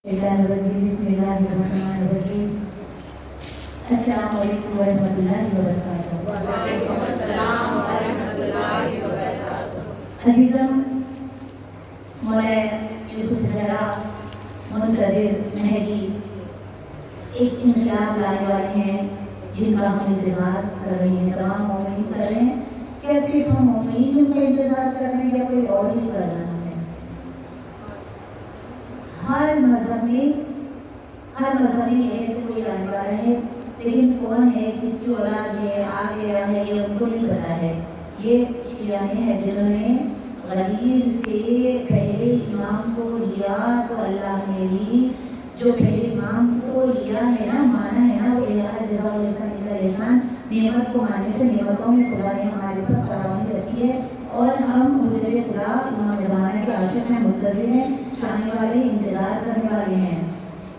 बिस्मिल्लाहिर्रहमानिर्रहीम। अस्सलामु अलैकुम वरहमतुल्लाहि वबरकातुहू। वालेकुम अस्सलाम वरहमतुल्लाहि वबरकातुहू। अज़ीज़म मौलाए यूसुफ ज़रा मुंतज़िर महदी एक इनकलाब लाने वाले हैं जिनका हम इंतज़ार कर रहे हैं, तमाम मोमिन कर रहे हैं। क्या सिर्फ हम मोमिन उनका इंतज़ार कर रहे हैं या कोई और भी कर रहा है? हर मज़हब में कोई आने वाला है, लेकिन कौन है, किसकी औलाद है, आ गया है, ये उनको नहीं पता है। ये शियाने हैं जिन्होंने गरीब से पहले इमाम को लिया, तो अल्लाह ने भी जो पहले इमाम को लिया है ना, माना है ना, वो एहसान नेमत को मानने से नेमतों में खुदा ने हमारे पर फरावानी रखी है। और हम मुझे खुदा इमाम ज़माना के आशिक में मुंतज़िर हैं, चाहने वाले, इंतज़ार करने वाले हैं।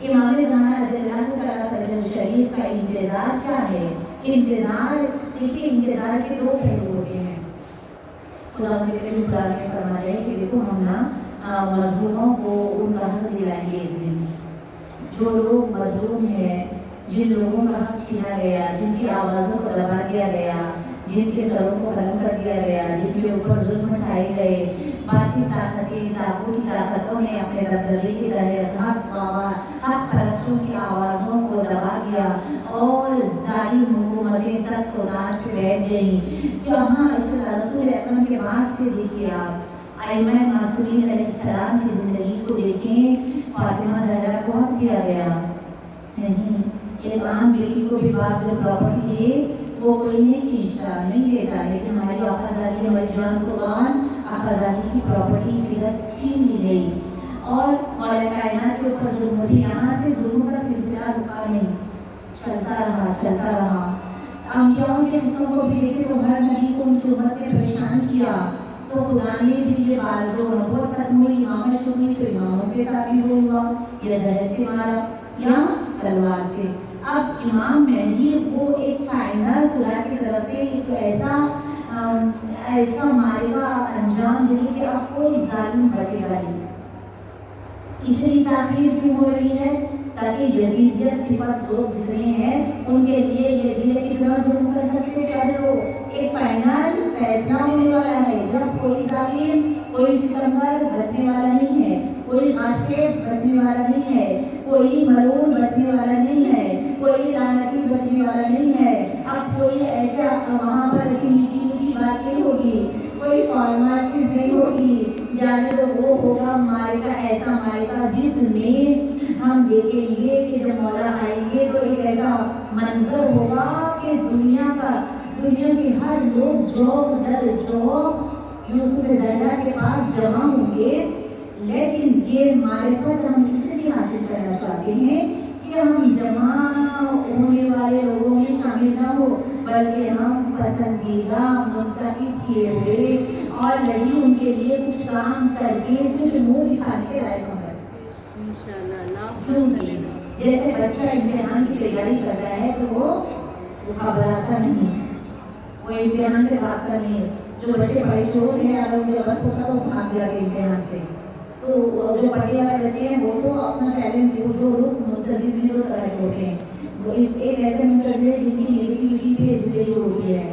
इमाम ज़माना रज़ियल्लाहु तआला अन्हु शरीफ का इंतज़ार क्या है? इंतज़ार, देखिए इंतज़ार के दो पहलू होते हैं। खुदा ने फरमाया है कि देखो हम ना मज़लूमों को उनका हक दिलाएंगे एक दिन। जो लोग मज़लूम हैं, जिन लोगों का हक छीना गया, जिनकी आवाज़ों को दबा दिया गया, जिनके सरों को कलम कर दिया गया, जिनके ऊपर जुल्म उठाए गए, बाकी ताकतों ने अपने दबदबे के तहत हक परस्तों की आवाज़ों को दबा दिया और जालिम हुकूमतें तक तो ताज पे बैठ गई। यहाँ रसूल अकरम के बाद से देखिए आप आइमा मासूमीन अलैहिस्सलाम की ज़िंदगी को देखें। फातिमा ज़हरा को हक दिया गया नहीं, एक आम बेटी को भी बाप जो प्रॉपर्टी दे वो कोई नहीं खींचता, नहीं लेता, लेकिन हमारी आखाज़ादी, हमारी जान कुर्बान आखाज़ादी की प्रॉपर्टी फिर छीन ली गई और मौला कायनात के ऊपर जुल्म भी, यहाँ से जुल्म का सिलसिला रुका नहीं, चलता रहा। अंबियाओं के हिस्सों को भी देखे तो हर नबी को उनकी उम्मत ने परेशान किया, तो खुदा ने भी ये बात जो नबूवत खत्म हुई, इमामत शुरू हुई, तो इमामों के साथ भी वो हुआ, या जहर से मारा या तलवार से। अब इमाम मेहदी वो एक फाइनल खुदा की तरफ से एक ऐसा मारेगा अंजाम देंगे कि अब कोई जालिम बचेगा नहीं। इतनी ताखीर क्यों हो रही है? ताकि यजीदियत सिफत लोग जितने हैं उनके लिए ये भी है कितना जुल्म कर सकते हैं। चलो एक फाइनल फैसला होने वाला है, जब कोई जालिम, कोई सिकंदर बचने वाला नहीं है, कोई गासिब बचने वाला नहीं है, कोई मलून बचने वाला नहीं है, कोई लानती बचने वाला नहीं है। अब कोई ऐसा वहाँ पर ऐसी मीठी बात नहीं होगी, कोई फॉर्मेलिटीज नहीं होगी, जाने तो वो होगा मारेगा, ऐसा मारेगा जिसमें हम देखेंगे कि जब मौला आएंगे तो एक ऐसा मंजर होगा कि दुनिया के हर लोग चौक दर चौक यूसुफ ज़हरा के पास जमा होंगे। लेकिन ये मारिफत हम इसलिए हासिल करना चाहते हैं कि हम जमा होने वाले लोगों में शामिल ना हो, बल्कि हम पसंदीदा मुंतखब किए हुए और लड़ी उनके लिए कुछ काम करके कुछ मुँह दिखाने के लायक हों। जैसे बच्चा इम्तिहान की तैयारी करता है तो वो घबराता नहीं, वो इम्तिहान से भागता नहीं। जो बच्चे बड़े चोर हैं, अगर उनका बस होता तो भाग जाते इम्तिहान से। तो जो पढ़ने वाले बच्चे हैं वो तो अपना टैलेंट, जो लोग मुंतज़िर में जो तरह होते हैं, वो एक ऐसे मुंतज़िर जिनकी नेगेटिविटी पे जिंदगी होती है,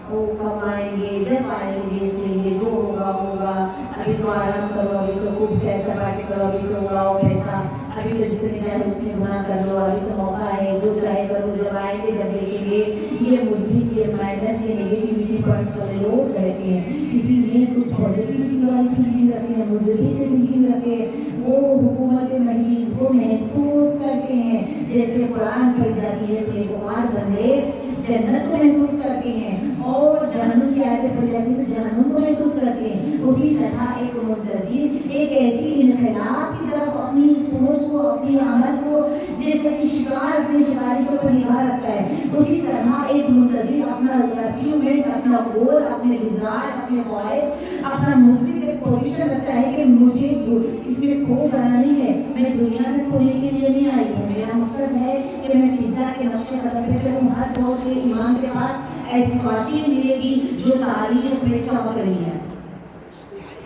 वो कब आएंगे, जब आएंगे देख लेंगे, जो होगा होगा, अभी तो आराम करो, अभी तो खूब सैर सपाटे करो, अभी तो उड़ाओ पैसा, अभी तो जितने चाहे उतने गुनाह कर लो, अभी तो मौका है, जो चाहे करो, जब आएंगे जब देखेंगे। ये मुस्बित, ये माइनस, ये नेगेटिविटी पॉइंट्स वाले लोग रहते हैं। इसीलिए कुछ पॉजिटिविटी वाली थिंकिंग रखे हैं, मुस्बित थिंकिंग रखे, वो हुकूमत महदी को महसूस करते हैं। जैसे कुरान पढ़ी जाती है तो नेककार बंदे जन्नत को महसूस करते हैं और जहन्नुम की आयतें पढ़ी जाती है तो जहन्नुम को महसूस करते हैं। उसी तरह एक मुंतज़िर एक ऐसी इनकलाब की तरफ अपनी सोच को, अपने अमल को, जैसे कि शिकार अपने शिकारी के ऊपर निगाह रखता है, उसी तरह एक मुंतज़िर अपना अचीवमेंट, अपना गोल, अपने डिज़ायर, अपने ख्वाहिश, अपना मुस्बित एक पोजीशन रखता है कि मुझे इसमें खो जाना नहीं है, मैं दुनिया में खोने के लिए नहीं आई हूँ। मेरा मकसद है कि मैं फिज़ा के नक्शे कदम पे चलूँ। हर दौर के इमाम के पास ऐसी ख्वातीन मिलेगी जो तारीख में चमक रही है।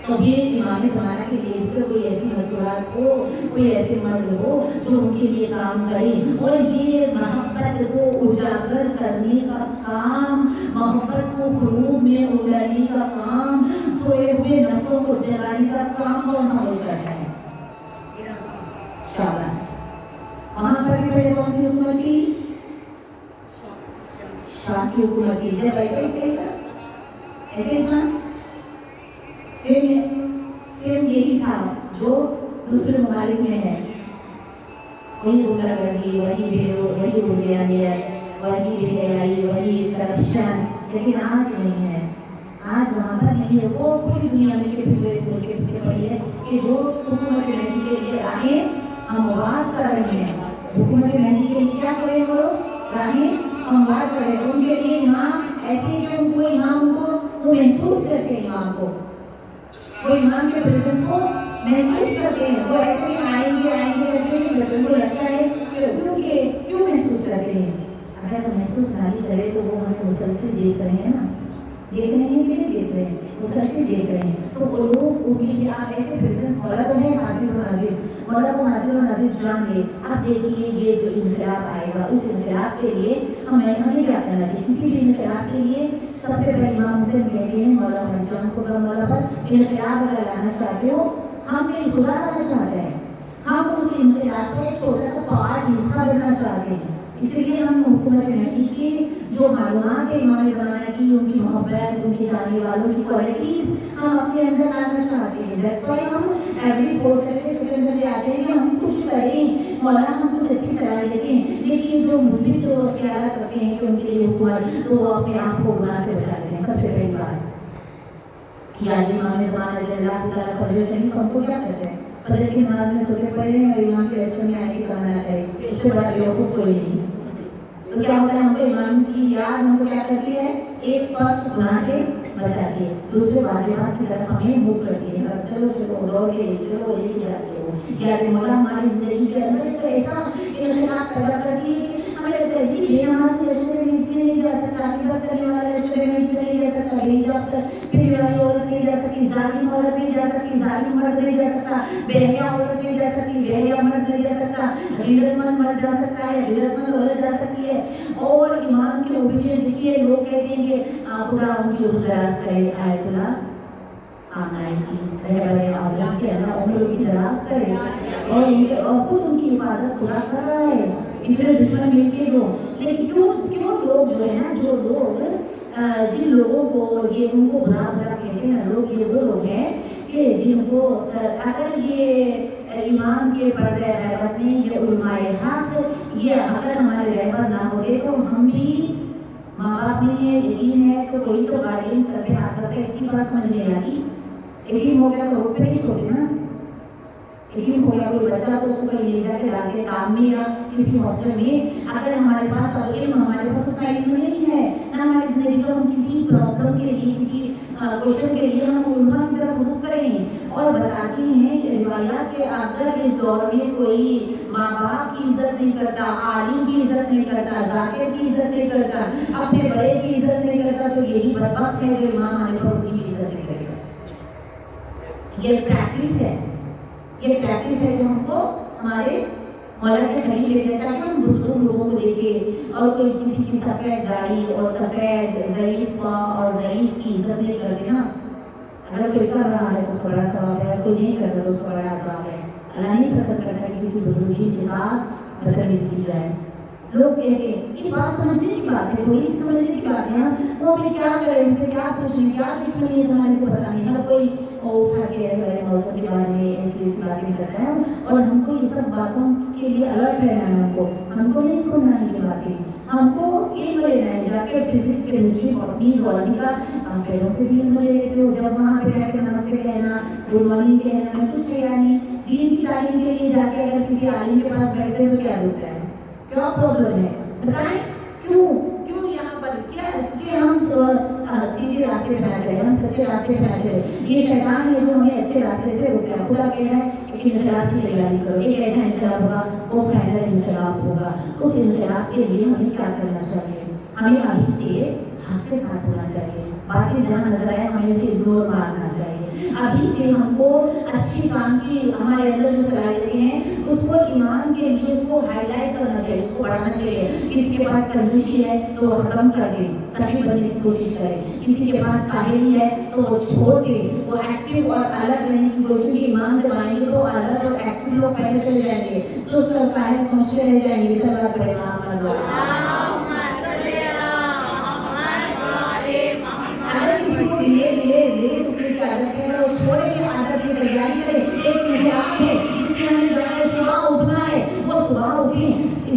तो ये इमाम ज़माना के लिए देख कर कोई ऐसी मस्तूरात हो, कोई ऐसे मर्द हो जो उनके लिए काम करे। और ये मोहब्बत को उजागर करने का काम, मोहब्बत को क़ुलूब में उड़ाने का काम, सोए हुए नफ्सों को जगाने का काम कौन सा लोग करता है? शाबाश। वहाँ पर भी पहले कौन सी हुकूमत थी? शाह की हुकूमत थी। जब ऐसे ही थे, ऐसे ही था, सेम यही था जो दूसरे ममालिक में है। वही गुंडागर्दी, वही बुर्दियानियत, वही बेहयाई, वही करप्शन, लेकिन आज नहीं है। आज वहाँ पर नहीं है। वो पूरी दुनिया में के पीछे पड़ी है कि जो हुकूमत महंदी के लिए राहें हमवार कर रहे हैं। हुकूमत महंदी के लिए क्या करें वो लोग? राहें हमवार कर रहे हैं। उनके लिए इमाम ऐसे कि उनको इमाम को वो महसूस करते हैं, इमाम को वो इमाम के प्रेजेंस को महसूस करते हैं। वो ऐसे ही आएंगे करते हैं, बट उनको लगता है क्यों महसूस करते हैं? अगर तो महसूस नहीं करे तो वो हमें मुसलसल देख रहे हैं ना, देख रहे हैं कि नहीं देख रहे हैं? मुसलसल देख रहे हैं। तो वो लोग उम्मीद आप ऐसे प्रेजेंस वाला तो है हाजिर और नाजिर, मौला को हाजिर और नाजिर जान ले। आप देखिए ये जो इनकलाब आएगा, उस इनकलाब के लिए हमें क्या करना चाहिए? किसी भी इनकलाब के लिए सबसे पहले इमाम हुसैन कहते हैं मौला मरजान को मौला पर इनकलाब अगर लाना चाहते हो, हम कहीं खुदा लाना चाहते हैं, हम उस इनकलाब का एक छोटा सा पार्ट हिस्सा बनना चाहते हैं। इसलिए हम हुकूमत महंदी की जो मालूमात है इमाम ज़माना की, उनकी मोहब्बत, उनके जाने वालों की क्वालिटीज़ हम अपने अंदर लाना चाहते हैं। दैट्स व्हाई हम एवरी 4 सैटरडे सेकंड संडे आते हैं कि हम कुछ करें, मौला हम कुछ अच्छी सलाह देते हैं। लेकिन जो मुस्लिम जो ख्याल करते हैं कि उनके लिए हुकूमत, तो वो अपने आप को गुनाह से बचाते हैं। सबसे पहली बात याद इमाम ज़माना जल्लाह ताला फजर शरीफ हमको क्या कहते हैं? फजर की नमाज में सोते पड़े हैं और इमाम के लश्कर में आने की तमन्ना करें, इससे बड़ा बेवकूफ़ कोई नहीं। तो क्या होता है? हमको इमाम की याद हमको क्या करती है? एक फर्स्ट गुनाह से बचाती है, दूसरे वाजिबात की तरफ हमें मूव करती है। चलो लेके जाती है वो याद मौला हमारी जिंदगी के अंदर तो ऐसा इख्तिलाफ पैदा करती है कि हमें लगता है जी बेनमाज लश्कर में नहीं जा सकता, अकीबत करने वाला लश्कर में नहीं जा सकता, बेहिजाब फिरने वाली औरत नहीं जा सकती, जालिम औरत नहीं जा सकती, जालिम मर्द नहीं जा सकता, बेहया औरत नहीं जा सकती, बेहया मर्द नहीं जा सकता, गैरतमंद मर्द जा सकता है, गैरतमंद औरत जा सकती है। और इमाम के ओपिनियन देखिए, लोग कहते हैं कि खुदा उनकी उम्र दराज करे, आयतुल्लाह रहबर आज़म के अल्लाह उम्र की दराज करे, और खुद उनकी हिफाजत खुदा कर रहा है। इतने दुश्मन मिलके दो, लेकिन क्यों लोग जो है ना, जो लोग जिन लोगों को ये उनको बुरा कहते हैं ना लोग, ये वो लोग हैं कि जिनको अगर ये इमाम के पर्दे रहमत में ये उलमाए हक ये अगर हमारे रहमत ना होते तो हम भी माँ बाप नहीं है, यकीन है तो कोई तो गार्डियन सर पे हाथ रखा। इतनी बात समझ नहीं आती। यकीन हो गया तो रोड पे नहीं छोड़े ना, यकीन हो गया कोई बच्चा तो उसको कहीं ले जाके डालते काम में या किसी हॉस्टल में। अगर हमारे पास हमारे पास उतना इल्म नहीं है ना हमारी जिंदगी को हम किसी प्रॉब्लम के लिए, किसी क्वेश्चन के लिए हम उल्मा की तरफ रुख करें। और बताती हैं रिवायात के अगर इस दौर में कोई माँ बाप की इज्जत नहीं करता, आलिम की इज्जत नहीं करता, जाकिर की इज्जत नहीं करता, अपने बड़े की इज्जत नहीं करता, तो यही बदबख्त है जो इमाम आने पर उनकी इज्जत नहीं करेगा। ये प्रैक्टिस है, ये प्रैक्टिस है जो हमको हमारे मौला के करीब ले जाता है। हम दूसरों लोगों को देखे और कोई किसी की सफ़ेद गाड़ी और सफ़ेद ज़ईफ़ और ज़ईफ़ की इज्जत नहीं करते ना। अगर कोई कर रहा है तो उसको बड़ा सवाब है, कोई नहीं करता तो उसको बड़ा अज़ाब है। अल्लाह नहीं पसंद करता कि किसी बुजुर्ग के साथ बदतमीज़ी की जाए। लोग कहते हैं ये बात समझने की बात है, थोड़ी सी समझने की बात है। वो हमें क्या करें, उनसे क्या पूछें, क्या दुश्मनी है हमारे को पता नहीं। हर कोई उठा के हमारे मौसम के बारे में ऐसी बातें करता है और हमको ये सब बातों के लिए अलर्ट रहना है। हमको नहीं सुनना है ये बातें, हमको इल्म लेना है। जाके फिजिक्स केमिस्ट्री बॉटनी जूलॉजी का फ्रेंडों से भी इल्म ले लेते हो। जब वहाँ पे रहकर नमस्ते कहना, गुड मॉर्निंग कहना में कुछ है नहीं। दीन की तालीम के लिए जाके अगर किसी आलिम के पास बैठते हैं तो क्या होता है, क्या प्रॉब्लम है बताएं? क्यों यहाँ पर क्या इसलिए हम सीधे रास्ते पे ना चले, हम सच्चे रास्ते पे ना चले। ये शैतान है जो हमें अच्छे रास्ते से रोकता है। खुदा कह रहा है कि इनकलाब की तैयारी करो, एक ऐसा इनकलाब होगा वो फाइनल इनकलाब होगा। उस इनकलाब के लिए हमें क्या करना चाहिए? हमें अभी से हाथ के साथ होना चाहिए। बाकी जहाँ नजर आए हमें उसे इग्नोर मारना चाहिए। अभी से हमको अच्छी काम की हमारे अंदर जो सलाहियतें हैं उसको ईमान के लिए उसको हाईलाइट करना चाहिए, उसको बढ़ाना चाहिए। किसी के पास कंजूसी है तो वो खत्म कर दे, सही बनने की कोशिश करे। किसी के पास काहिली है तो वो छोड़ दे, वो एक्टिव और अलग रहने की कोशिश। क्योंकि ईमान जब आएंगे तो अलग और एक्टिव लोग पहले चले जाएंगे, सोच कर पहले सोचते रह जाएंगे। सब बात पड़ेगा अगर किसी को ले दूसरे की आदत है वो छोड़े की आदत की तैयारी करे। एक इंतजाम है जिसमें हमें जाने सुबह उठना है, वो सुबह उठे,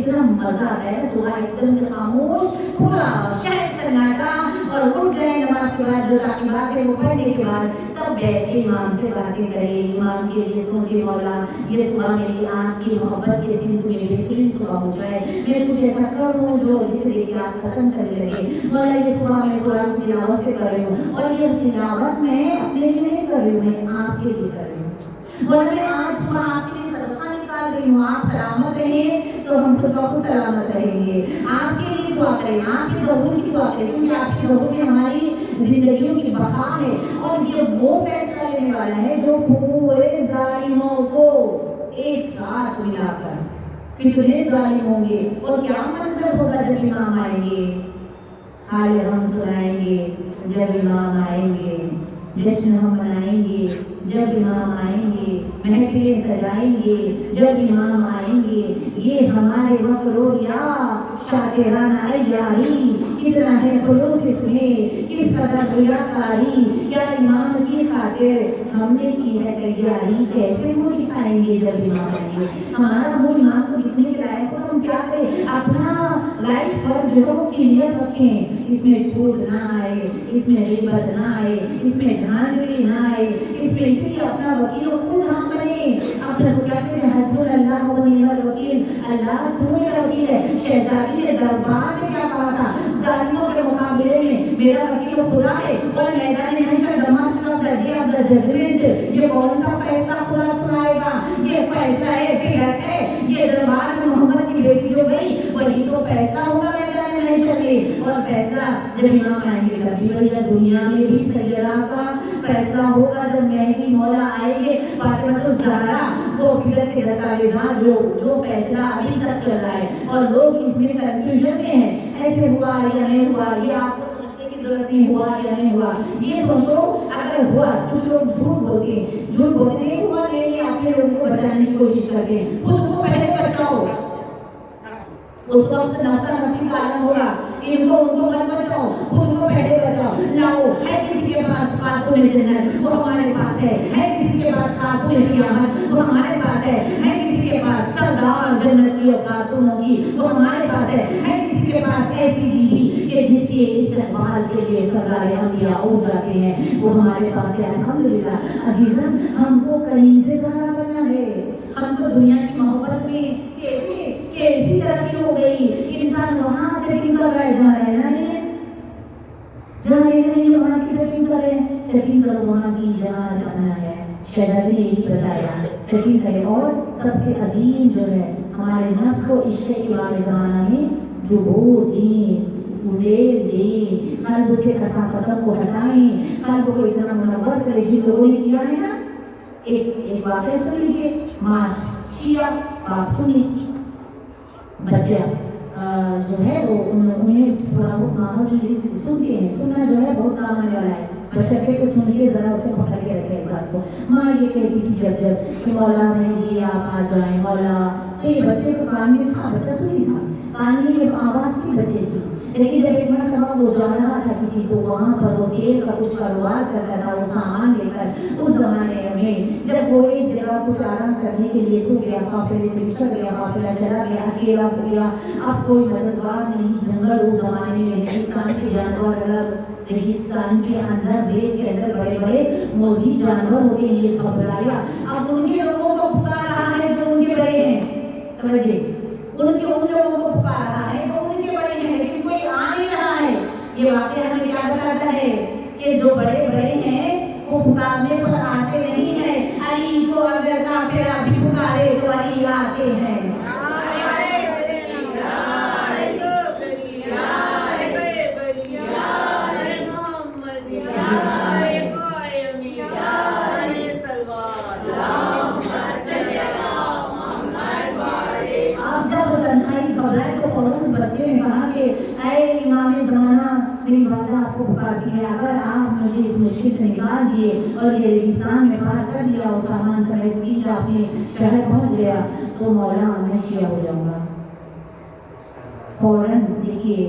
इतना मजा आता है सुबह एकदम से खामोश, पूरा शहर सन्नाटा, और उठ गए नमाज के बाद जो ताकीबात है वो पढ़ने के बाद तब बैठ के इमाम से बातें करें, इमाम के लिए सोचे मौला ये सुबह मेरी आपकी मोहब्बत के सिलसिले में बेहतरीन सुबह हो जाए, मैं कुछ ऐसा करूँ जो इसे लेकर आप पसंद करने लगे। मौला ये सुबह मैं कुरान की तिलावत से कर रही हूँ, और ये तिलावत मैं अपने लिए नहीं कर रही हूँ, मैं आपके लिए कर रही हूँ। मौला मैं आज सुबह आपके लिए सदका निकाल रही हूँ, आप सलामत रहे तो हम खुद ब खुद सलामत रहेंगे। आपके लिए दुआ करें, आपकी ज़रूर की दुआ करें, क्योंकि आपकी ज़रूर में हमारी जिंदगियों की बका है। और ये वो फैसला लेने वाला है जो पूरे जालिमों को एक साथ मिलाकर, कितने जालिम होंगे और क्या मंजर होगा जब इमाम आएंगे। हाल हम सुनाएंगे जब इमाम आएंगे, जश्न हम मनाएंगे जब इमाम आएंगे, महफिलें सजाएंगे जब इमाम आएंगे। ये हमारे वक्रोया शातिराना यारी कितना है खुलूस इसमें, किस कदर रियाकारी, क्या इमाम की खातिर हमने की है तैयारी। कैसे मुँह दिखाएंगे जब इमाम आएंगे। हमारा मुँह इमाम को दिखने के लायक हो, हम क्या करें, अपना लाइफ पर जो है वो क्लियर रखें, इसमें झूठ ना आए, इसमें गिबत ना आए, इसमें धांधली ना आए, इसमें इसी अपना वकील खुद हम बने। अपने को क्या कहते हैं, हस्बुल्लाह व निअमल वकील, अल्लाह तू मेरा वकील है। शहजादी ने दरबार में क्या कहा था, जालिमों के मुकाबले में मेरा वकील खुदा है। और मैदान हशर दमास्क of the day of the judgement, ये कौन सा फैसला खुदा सुनाएगा, ये फैसला है फिरत है। ये दरबार में मोहम्मद की बेटी जो गई वही तो फैसला होगा मैदान हशर में। और फैसला जब इमाम आएंगे तभी भैया दुनिया में भी सैयरा का फैसला होगा जब मेहदी मौला आएंगे। फातिमा तो ज़हरा वो फिरत के दस्तावेज़ात जो फैसला अभी तक चल रहा है और लोग इसमें कंफ्यूजन में हैं, ऐसे हुआ या नहीं हुआ, ये आपको सोचने की जरूरत नहीं, हुआ या नहीं हुआ ये सोचो। अगर हुआ कुछ लोग झूठ बोलते नहीं हुआ नहीं, अपने लोगों को बचाने की कोशिश करते हैं। खुद को पहले बचाओ, उस वक्त नफसा नफसी का आलम होगा, इनको उनको मत बचाओ, खुद को पहले बचाओ। लाओ है किसी के पास खातून जन्नत वो हमारे पास है किसी के पास खातून क़यामत वो हमारे पास है किसी के पास सरदार जन्नत की खातूनों की वो हमारे पास है किसी के पास ऐसी बीवी कि जिसके इस्तेमाल के लिए सरदार अंबिया उठ जाते हैं, वो हमारे पास है। अल्हम्दुलिल्लाह अजीज़न, हमको कनीज़े ज़हरा बनना है। हमको दुनिया की मोहब्बत में कैसी तरक्की हो गई, इंसान वहाँ सेटिंग कर रहा है जहाँ रहना नहीं है, वहाँ की सेटिंग कर रहे हैं। सेटिंग करो वहाँ की जहाँ रहना है। शहजादी ने यही बताया, सेटिंग करें। और सबसे अजीम जो है हमारे नफ्स को इश्क़ के वाले ज़माना में डुबो दें, उड़ेल दें, कल्ब से कसाफत को हटाएं, कल्ब को इतना मुनव्वर करें। जिन लोगों ने किया है ना, एक वाक़या सुन लीजिए। माशिया बात सुनी, बच्चा जो है वो उन्हें थोड़ा बहुत माहौल सुनते हैं, सुनना जो है बहुत काम आने वाला है। बच्चे को सुन के जरा उसे पकड़ के रखे क्लास को। माँ ये कहती थी जब कि मौला मेहदी आप आ जाए मौला, तो ये बच्चे को कान में था, बच्चा सुनी था, कान में ये आवाज़ थी बच्चे की। लेकिन जब एक मरतबा वो जा रहा था किसी तो वहाँ पर वो तेल का कुछ कारोबार करता था, वो सामान लेकर। उस ज़माने में जब वो एक जगह कुछ आराम करने के लिए सो गया, काफिले से बिछड़ गया, काफिला चला गया, अकेला हो गया, अब कोई मददगार नहीं। जंगल उस ज़माने में रेगिस्तान के जानवर अलग, रेगिस्तान के अंदर रेत के अंदर बड़े बड़े मोजी जानवर होते हैं। ये घबराया, अब उनके लोगों को पुकार रहा है जो उनके बड़े हैं, समझे, उनके उन लोगों को पुकार रहा है जो उनके बड़े हैं, लेकिन कोई आ नहीं रहा है। ये वाक़या हमें क्या बताता है कि जो बड़े बड़े हैं वो पुकारने पर आते नहीं हैं। अली को अगर काफिरा भी पुकारे तो अली आते हैं। ने कहा कि ऐ इमाम ज़माना, मेरी वादा आपको पुकारती है, अगर आप मुझे इस मुश्किल से निकाल दिए और ये रेगिस्तान में पार कर लिया और सामान समेत सीधा अपने शहर पहुंच गया तो मौला मैं शिया हो जाऊंगा। फौरन देखिए,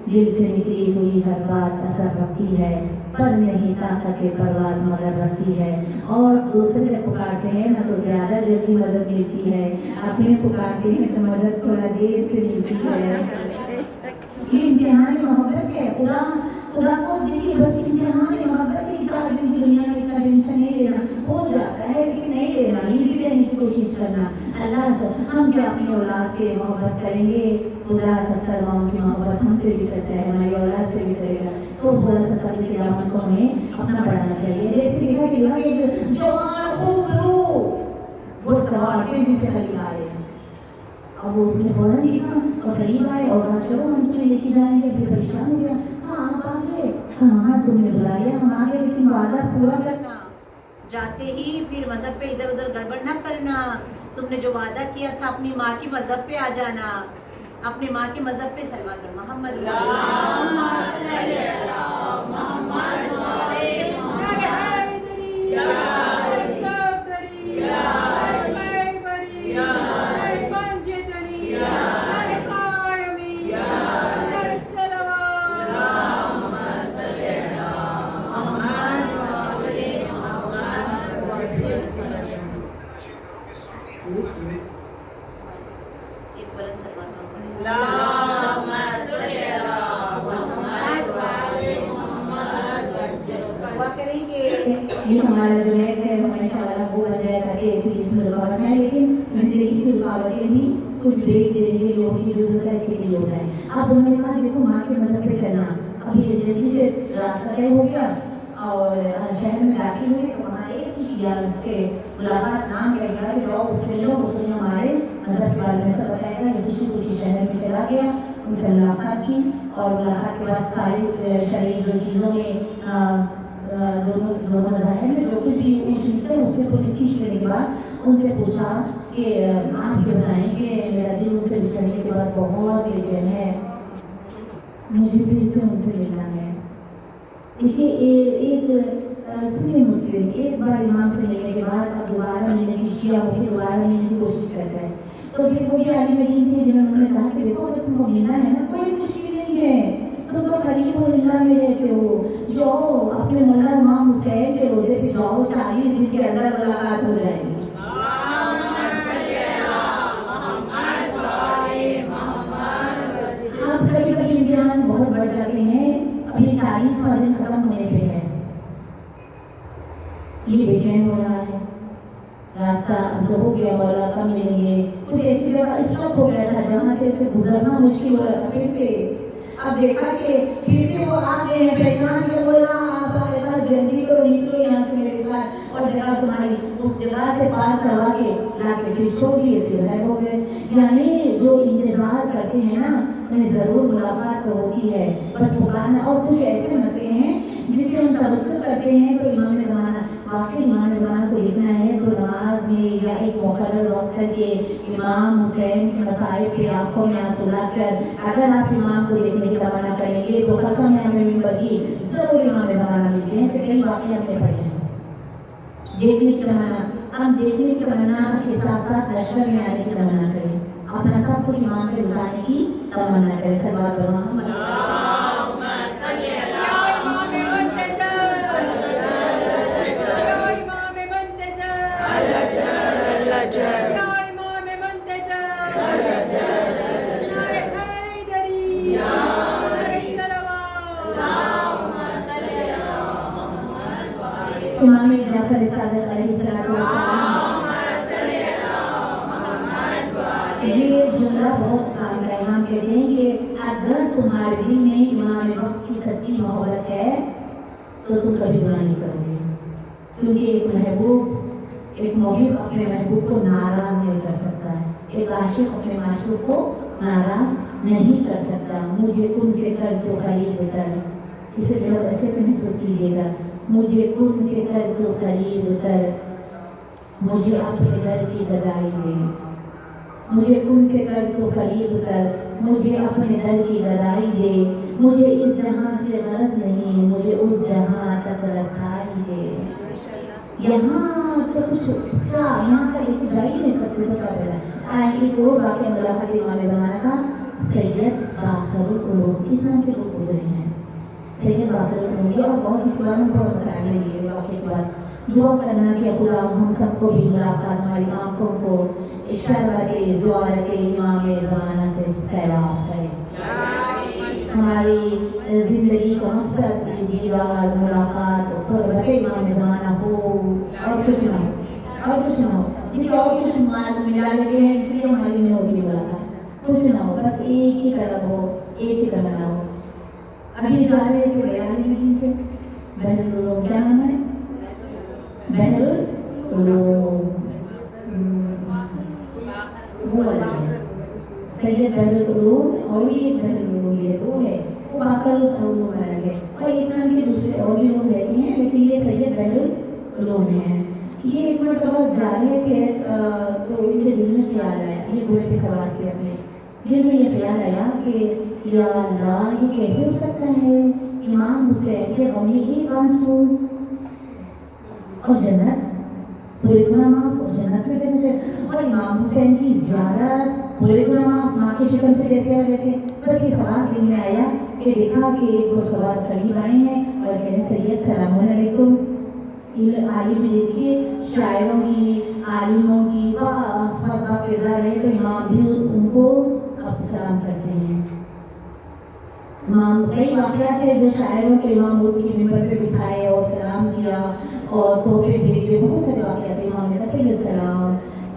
दिल से निकली हुई हर बात असर रखती है, पर नहीं ताकत परवाज़ मगर रखती है। और दूसरे पुकारते हैं ना तो ज़्यादा जल्दी मदद मिलती है, अपने पुकारते हैं तो मदद थोड़ा देर से मिलती है। ये इम्तिहान मोहब्बत है। खुदा को देखिए, बस इम्तिहान मोहब्बत है। 4 दिन की दुनिया में इतना टेंशन नहीं लेना, हो जाता है लेकिन नहीं लेना, इजी रहने की कोशिश करना। अल्लाह से हम क्या अपनी औलाद से मोहब्बत करेंगे, खुदा 70 माओं की मोहब्बत हमसे भी करता है, हमारी औलाद से भी करेगा। तो थोड़ा सा सब्र के दामन को हमें अपना बढ़ाना चाहिए। जैसे देखा कि यहाँ एक जवान खूब घुड़सवार तेजी से करीब आ रहे हैं। अब वो उसने फौरन देखा और करीब आए और कहा चलो हम तुम्हें लेके जाएंगे। फिर परेशान हो गया, हाँ आप आ गए, हाँ तुमने बुला लिया, हम आ गए, लेकिन वादा पूरा करना। जाते ही फिर मजहब पे इधर उधर गड़बड़ ना करना। तुमने जो वादा किया था अपनी माँ की मजहब पे आ जाना, अपनी माँ के मजहब पे सलमान कर मोहम्मद ये हमारा जो है हमेशा वाला वो बन जाए ताकि ऐसी इसमें रुकावट है, लेकिन जिंदगी की रुकावटें भी कुछ ब्रेक दे देंगे, लोगों की जरूरत है, इसके लिए होता है। अब उन्होंने कहा देखो माँ के मजहब पे चलना। अब ये जल्दी से रास्ता तय हो गया और शहर में दाखिल हुए तो वहाँ एक उसके मुलाकात नाम रहेगा कि जाओ उससे लो, वो तुम्हें हमारे मजहब के बारे में सब बताएगा। ये खुशी शहर में चला गया, उनसे मुलाकात की और मुलाकात के बाद सारे शरीर जो चीज़ों में दोनों मज़ाहिर में जो कुछ भी ऊँच नीचे उसने पुलिस की लेने के बाद उनसे पूछा कि आप ये बताएं कि मेरा दिल उनसे बिछड़ने के बाद बहुत बेचैन है, मुझे फिर से उनसे मिलना है। देखिए एक सुन्नी मुस्लिम एक बार इमाम से मिलने के बाद अब दोबारा मिलने की शिया होकर दोबारा मिलने की कोशिश करता है। तो फिर वो भी आगे मदीन थे जिन्होंने कहा कि देखो अगर तुमको मिलना है ना कोई मुश्किल नहीं है, तुम तो करीब अल्लाह में रहते हो, जाओ अपने मौला इमाम हुसैन के रोजे पे जाओ, 40 दिन के अंदर मुलाकात हो जाएगी। अब कभी कभी इम्तिहान बहुत बढ़ जाते हैं, अभी 40वां दिन खत्म होने पे है, ये बेचैन हो रहा है, रास्ता अब तो हो गया, मौला कब मिलेंगे। कुछ ऐसी जगह स्टॉप हो गया था जहाँ से इसे गुजरना मुश्किल हो रहा था। फिर से अब देखा कि फिर से वो आ गए हैं, पहचान के बोला आप आएगा जल्दी करो, निकलो यहाँ से मेरे साथ, और जगह तुम्हारी उस जगह से पार करवा के ला के फिर छोड़ दिए, फिर गायब हो गए। यानी जो इंतजार करते हैं ना उन्हें जरूर मुलाकात तो होती है, बस पुकारना। और कुछ ऐसे मसले हैं जिसे हम तवज्जो करते हैं तो इमाम ज़माना, वाकई इमाम ज़माना को देखना है तो नमाज में या एक मुक़र्रर वक्त के इमाम हुसैन के मसाइब पे आंखों में आंसू लाकर अगर आप इमाम को देखने की तमन्ना करेंगे तो कसम है हमें मिंबर की जरूर इमाम ज़माना मिलते हैं। ऐसे कई वाक़े हमने पढ़े हैं। देखने की तमन्ना, हम देखने की तमन्ना के साथ साथ लश्कर में आने की तमन्ना करें, अपना सब कुछ इमाम पे लुटाने की तमन्ना करें। सल्लल्लाहु अलैहि वसल्लम। इमाम जाफर सादिक अलैहिस्सलाम, ये जुमला बहुत काम का। इमाम कहते हैं कि अगर तुम्हारे दिल में इमाम वक्त की सच्ची मोहब्बत है तो तुम कभी गुनाह नहीं करोगे, क्योंकि एक महबूब, एक मुहिब अपने महबूब को नाराज नहीं कर सकता है, एक आशिक अपने माशूक को नाराज नहीं कर सकता। मुझे तुमसे कर तो करीब उतर, इसे बहुत अच्छे से महसूस कीजिएगा। मुझे तुमसे कर तो करीब उतर, मुझे अपने दर की गदाई दे। मुझे उनसे कर तो फरीब कर, मुझे अपने दर की गदाई दे, मुझे इस जहां से गरज नहीं, मुझे उस जहां तक रसाई दे। यहाँ तो कुछ क्या, यहाँ का लेके जा ही नहीं सकते तो क्या पता। एक और वाक़या मुलाकात इमाम ज़माना का, सैयद बाक़रुल उलूम, इस नाम के लोग गुजरे हैं, सैयद बाक़रुल उलूम। ये और बहुत इस बारे में थोड़ा सा आगे लगी वाक़े के बाद दुआ करना कि खुदा हम सबको भी मुलाकात, हमारी आँखों को शरबत ज़ुआरत इमाम ज़माना से सैराब करे, हमारी ज़िंदगी का मकसद दीदार मुलाकात ख़ुर्बत इमाम ज़माना हो, और कुछ ना हो, और कुछ ना हो। देखिए और कुछ माल मिला लेते हैं इसलिए हमारी नहीं होगी मुलाकात, कुछ ना हो, बस एक ही तरफ हो, एक ही तरह हो। अभी जा रहे थे बयानी में थे, बहरुल उलूम, क्या नाम है? बहरुल उलूम, वो वाला है सैयद बहरुल उलूम, और भी एक बहरुल उलूम ये दो है, वो बाक़रुल उलूम अलग है, और एक नाम के दूसरे और भी लोग रहते हैं, लेकिन ये सैयद बहरुल उलूम है। ये एक मरतबा जा रहे थे तो इनके दिल में ख्याल आया, ये घोड़े पे सवार थे, अपने दिल में ये ख्याल आया कि या अल्लाह ये कैसे हो सकता है, इमाम हुसैन के गम में एक आंसू और जन्नत, पूरे गुनाह माफ और जन्नत में कैसे चले, और इमाम हुसैन की ज़ियारत, पूरे गुनाह माफ, माँ की शिकन से जैसे आ वैसे। बस ये सवाल दिल में आया कि देखा कि एक दो सवाल करीब आए हैं और कहने सैयद सलाम अलैकुम। इन आलिम में देखिए शायरों की, आलिमों की फतवा किरदार है, तो इमाम भी उनको अब सलाम करते हैं। इमाम कई वाक़यात है जो शायरों के इमाम उठ के मिंबर पे बिठाए और सलाम किया और तोहफे भेजे, बहुत सारे वाक़यात इमाम ने सैयद सलाम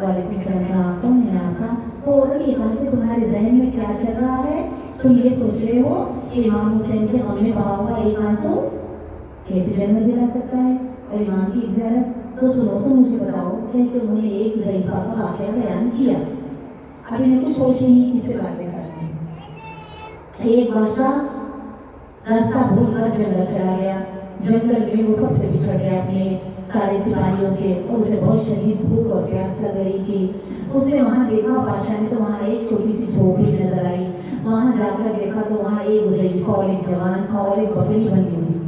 वालेकुम सलाम, कौन है आपका, फौरन ये कहा कि तुम्हारे जहन में क्या चल रहा है, तुम ये सोच रहे हो कि इमाम हुसैन के गम में बहा हुआ एक आंसू कैसे जन्नत दिला सकता है, और इमाम की इज़्ज़त। तो सुनो, तो मुझे बताओ कि उन्होंने एक ज़रीफ़ा का वाक़या बयान किया, अभी मैं कुछ सोच नहीं इससे बातें कर रहे हैं। एक बादशाह रास्ता भूल कर जंगल चला गया, जंगल में वो सबसे बिछड़ गया अपने सारे सिपाहियों से, और उसे बहुत शदीद भूख और प्यास लग रही थी। उसने वहाँ देखा बादशाह ने, तो वहाँ एक छोटी सी झोपड़ी नजर आई, वहाँ जाकर देखा तो वहाँ एक ज़रीफ़ा और एक जवान था और एक बकरी बंधी हुई थी।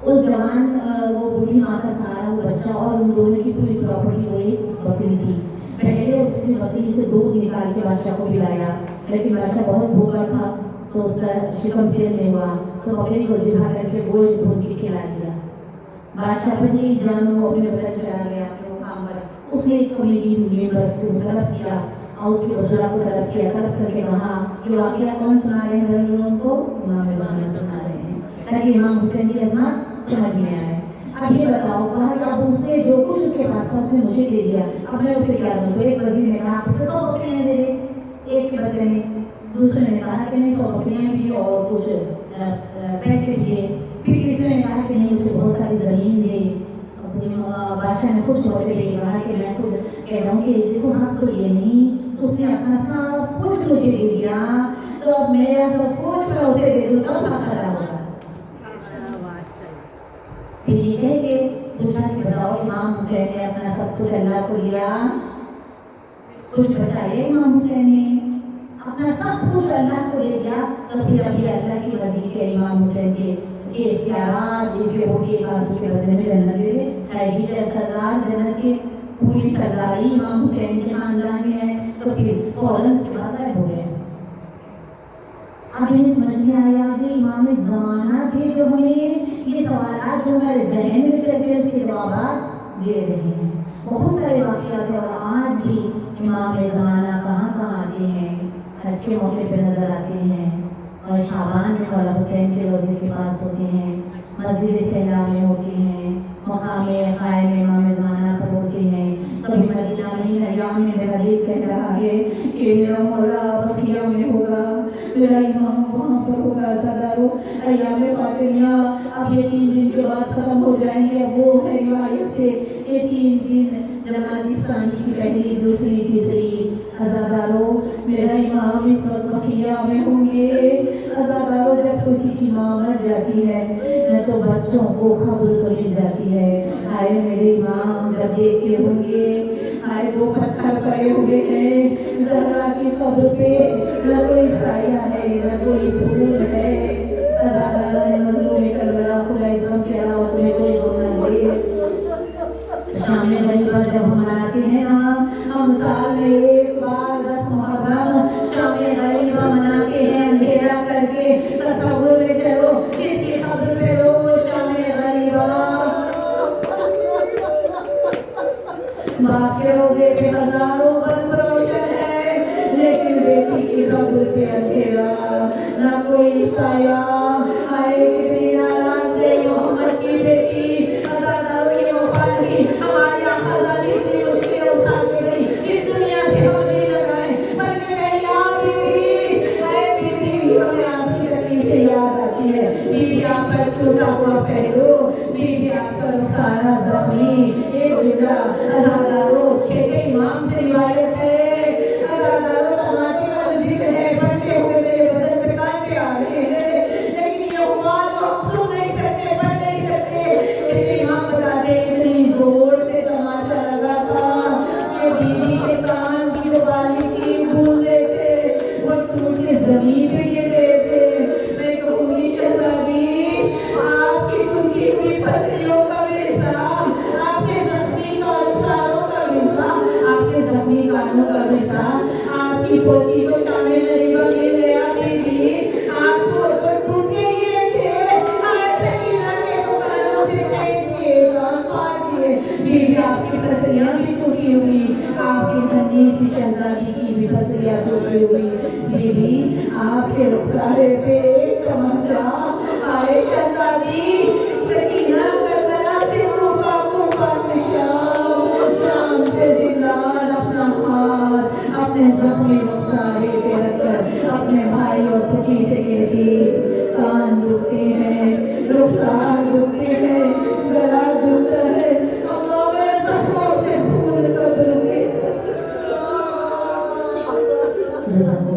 उस जवान वो बूढ़ी माँ का सहारा वो बच्चा, और उन दोनों की पूरी प्रॉपर्टी वो एक बकरी थी। पहले उसने बकरी से दूध निकाल के बादशाह को पिलाया, लेकिन बादशाह बहुत भूखा था तो उसका शिकम सेल नहीं हुआ, तो बकरी को ज़िबा करके गोश्त भून के खिला दिया। बादशाह बजी जानो अपने बता चला गया अपने मुकाम पर। उसने एक कमेटी मेंबर्स को तलब किया और उसके वज़रा को तलब किया, तलब करके कहा कि वाक़या कौन सुना रहे हैं, उनको इमाम ज़माना सुना रहे हैं, ताकि इमाम हुसैन की अज़मत समझ में आए। अब ये बताओ, कहा कि अब उसने जो कुछ उसके पास था उसने मुझे दे दिया, अब मैं उसे क्या दूँ। तो एक वज़ीर ने कहा उसे 100 बकरियाँ दे दे, एक के बदले में। दूसरे ने कहा कि नहीं 100 बकरियाँ भी और कुछ पैसे दिए। फिर तीसरे ने कहा कि नहीं उसे बहुत सारी ज़मीन दे। बादशाह ने खुद छोटे लेके कहा कि मैं खुद कह रहा हूँ कि देखो हाथ तो ये नहीं, उसने अपना सब कुछ मुझे दे दिया, तो अब मेरा सब कुछ मैं उसे दे दूँ तो खतरा होगा। फिर ये कह के पूछा कि बताओ इमाम हुसैन ने अपना सब कुछ अल्लाह को दिया, कुछ बचाया इमाम हुसैन ने अपना सब कुछ अल्लाह को दे दिया, तो फिर अभी अल्लाह की वज़ीर के इमाम हुसैन के ये प्यारात इसलिए होगी एक आंसू के बदले में जन्नत दे दे। है ही सरदार जन्नत के पूरी सरदारी इमाम हुसैन के खानदान में है, तो फिर फौरन उसके बाद गायब हो गए। अब इन्हें समझ में आया कि इमाम ज़माना थे जो हमें ये सवाल जो हमारे जहन में चलते हैं उसके जवाब दे रहे हैं। बहुत सारे वाक़यात हैं और आज भी इमाम ज़माना कहाँ कहाँ आते हैं, हज के मौके पे नज़र आते हैं, और शाबान में मौला हुसैन के रोज़े के पास होते हैं, मस्जिद सहरा में होते हैं, मकाम क़ाइम इमाम ज़माना पर होते हैं। कभी मदीना में अय्याम में मेरा दिल कह रहा है कि मेरा मौला बकिया में होगा, मेरा इमाम वहाँ पर होगा। सदारो अय्याम फातिमिया अब ये 3 दिन के बाद ख़त्म हो जाएंगे। अब वो है रिवायत से ये 3 दिन जमात इस्लामी की पहली, दूसरी, तीसरी। हज़ादारों मेरा इमाम इस वक्त बकिया में होंगे। हज़ादारों जब किसी की माँ मर जाती है न तो बच्चों को खबर तो मिल जाती है, हाय मेरे इमाम जब देखते होंगे, हाय दो पत्थर पड़े हुए हैं ज़हरा की कब्र पे, न कोई साया है न कोई फूल है। अल्लाह ताला ने मज़लूम करबला खुदा इज़्ज़त के अलावा तुम्हें कोई गम न दे। शाम गरीबा जब हम मनाते हैं ना, हम साल में एक बार 10 मुहर्रम शाम गरीबा मनाते हैं अंधेरा करके। तसव्वुर में चलो किसकी कब्र पे रोज शाम गरीबा। बाप के रोजे पे हजारों बल्ब रोशन है, लेकिन बेटी की कब्र पे अंधेरा, ना कोई साया। हाय कितनी नाराज है मोहम्मद की बेटी, हज़ारों की वफादारी हमारी आज़ादी इतनी मुश्किलें उठा के गई, इस दुनिया से हम नहीं लगाए बल्कि कहीं आप बीवी, हाय बीवी हमें आपकी तकलीफें याद आती है। बीवी आप पर टूटा हुआ पहलू, बीवी आप पर सारा जख्मी एक जुदा। हज़ारों शेखे इमाम से रिवायत है, हज़ारों तमाचे का जो जिक्र है पढ़ते हुए मेरे बदन पे कांटे आ रहे हैं, लेकिन ये हुआ तो हम सुन नहीं सकते पढ़ नहीं सकते। शेखे इमाम बताते हैं इतनी जोर से तमाचा लगा था कि बीवी के कान की जो बाली थी बूंदे थे वो टूट के जमीन पे गिर गए थे। मैं कहूँगी शहजादी आपकी टूटी हुई पसलियों का विरसा, आपके जख्मी कानों का विरसा, आपके जख्मी कानों का विरसा आपकी पोती को शामिल गरीबा मिल गया। बीबी आपको तो टूटे गिरे थे, ऐसे गिरा के वो कानों से खींचे कान फाड़ दिए। बीबी आपकी पसलियां भी टूटी हुई, आपकी नन्ही सी शहजादी की भी पसलियां टूटी हुई। बीबी आपके रुखसारे पे एक तमंचा, आए शहजादी सकीना करबला से तूफा तूफा शाम से जिंदान अपना हाथ अपने जख्मी रुखसारे पे रखकर अपने भाई और फुफी से कहती, कान दुखते हैं, रुखसार दुखते हैं, गला दुखता है, अम्मा मेरे जख्मों से खून कब रुके। जज़ाकल्लाह।